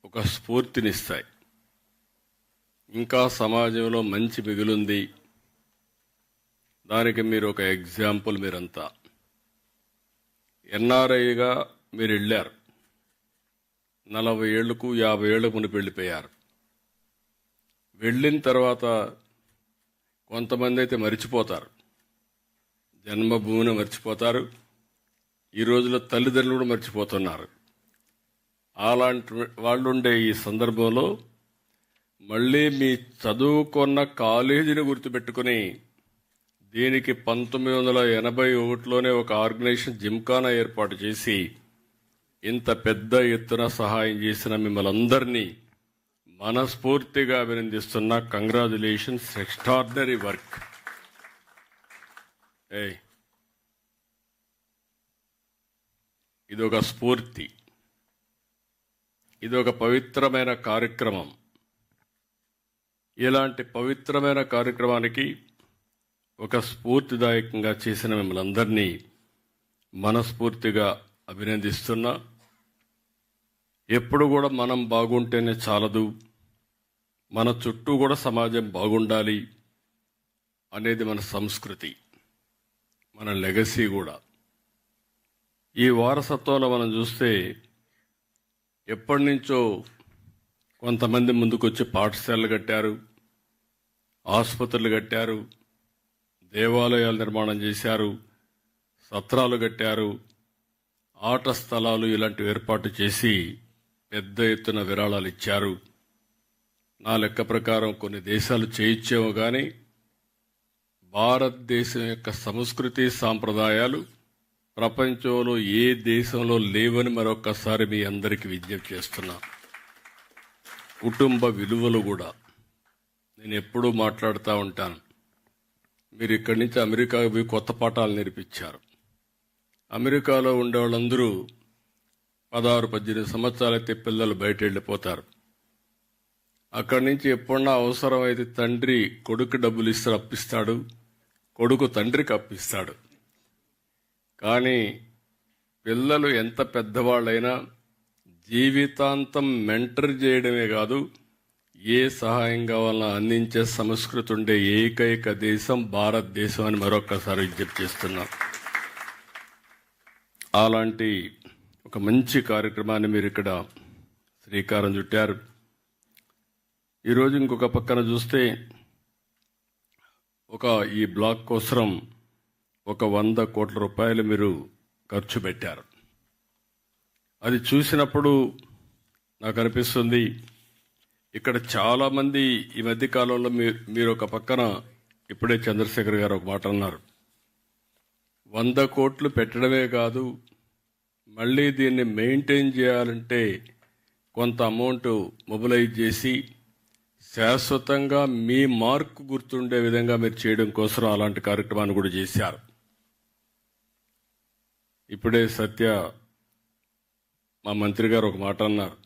ఒక స్ఫూర్తినిస్తాయి. ఇంకా సమాజంలో మంచి మిగులుంది. దానికి మీరు ఒక ఎగ్జాంపుల్. మీరంతా ఎన్ఆర్ఐగా మీరు వెళ్ళారు. 40 ఏళ్లకు 50 ఏళ్లకు మునిపి వెళ్ళిపోయారు. వెళ్ళిన తర్వాత కొంతమంది అయితే మర్చిపోతారు, జన్మభూమిని మర్చిపోతారు. ఈ రోజుల్లో తల్లిదండ్రులు కూడా మర్చిపోతున్నారు. అలాంటి వాళ్ళు ఉండే ఈ సందర్భంలో మళ్ళీ మీ చదువుకున్న కాలేజీని గుర్తుపెట్టుకుని దీనికి 1981లోనే ఒక ఆర్గనైజేషన్ జిమ్ఖానా ఏర్పాటు చేసి ఇంత పెద్ద ఎత్తున సహాయం చేసిన మిమ్మల్ని అందరినీ మనస్ఫూర్తిగా అభినందిస్తున్నా. Congratulations, extraordinary work. ఇదొక స్ఫూర్తి, ఇదొక పవిత్రమైన కార్యక్రమం. ఇలాంటి పవిత్రమైన కార్యక్రమానికి ఒక స్ఫూర్తిదాయకంగా చేసిన మిమ్మల్ని అందరినీ మనస్ఫూర్తిగా అభినందిస్తున్నా. ఎప్పుడు కూడా మనం బాగుంటేనే చాలదు, మన చుట్టూ కూడా సమాజం బాగుండాలి అనేది మన సంస్కృతి, మన లెగసీ కూడా. ఈ వారసత్వంలో మనం చూస్తే ఎప్పటి నుంచో కొంతమంది ముందుకొచ్చి పాఠశాలలు కట్టారు, ఆసుపత్రులు కట్టారు, దేవాలయాలు నిర్మాణం చేశారు, సత్రాలు కట్టారు, ఆట స్థలాలు ఇలాంటివి ఏర్పాటు చేసి పెద్ద ఎత్తున విరాళాలు ఇచ్చారు. నా లెక్క ప్రకారం కొన్ని దేశాలు చేయించేమో కానీ భారతదేశం యొక్క సంస్కృతి సాంప్రదాయాలు ప్రపంచంలో ఏ దేశంలో లేవని మరొకసారి మీ అందరికీ విజ్ఞప్తి చేస్తున్నా. కుటుంబ విలువలు కూడా నేను ఎప్పుడూ మాట్లాడుతూ ఉంటాను. మీరు ఇక్కడి నుంచి అమెరికాకు పోయి కొత్త పాఠాలు నేర్పించారు. అమెరికాలో ఉండే వాళ్ళందరూ 16-18 సంవత్సరాలైతే పిల్లలు బయట వెళ్ళిపోతారు. అక్కడి నుంచి ఎప్పుడన్నా అవసరమైతే తండ్రి కొడుకు డబ్బులు అప్పిస్తాడు, కొడుకు తండ్రికి అప్పిస్తాడు. కానీ పిల్లలు ఎంత పెద్దవాళ్ళైనా జీవితాంతం మెంటర్ చేయడమే కాదు, ఏ సహాయం కావాలన్నా అందించే సంస్కృతి ఉండే ఏకైక దేశం భారతదేశం అని మరొకసారి విజ్ఞప్తి చేస్తున్నాం. అలాంటి ఒక మంచి కార్యక్రమాన్ని మీరు ఇక్కడ శ్రీకారం చుట్టారు. ఈరోజు ఇంకొక పక్కన చూస్తే ఈ బ్లాక్ కోసం 100 కోట్ల రూపాయలు మీరు ఖర్చు పెట్టారు. అది చూసినప్పుడు నాకు అనిపిస్తుంది, ఇక్కడ చాలామంది ఈ మధ్య కాలంలో మీరు ఒక పక్కన ఇప్పుడే చంద్రశేఖర్ గారు ఒక మాట అన్నారు, 100 కోట్లు పెట్టడమే కాదు, మళ్ళీ దీన్ని మెయింటైన్ చేయాలంటే కొంత అమౌంట్ మొబిలైజ్ చేసి శాశ్వతంగా మీ మార్కు గుర్తుండే విధంగా మీరు చేయడం కోసం అలాంటి కార్యక్రమాన్ని కూడా చేశారు. ఇప్పుడే సత్య మా మంత్రి గారు ఒక మాట అన్నారు,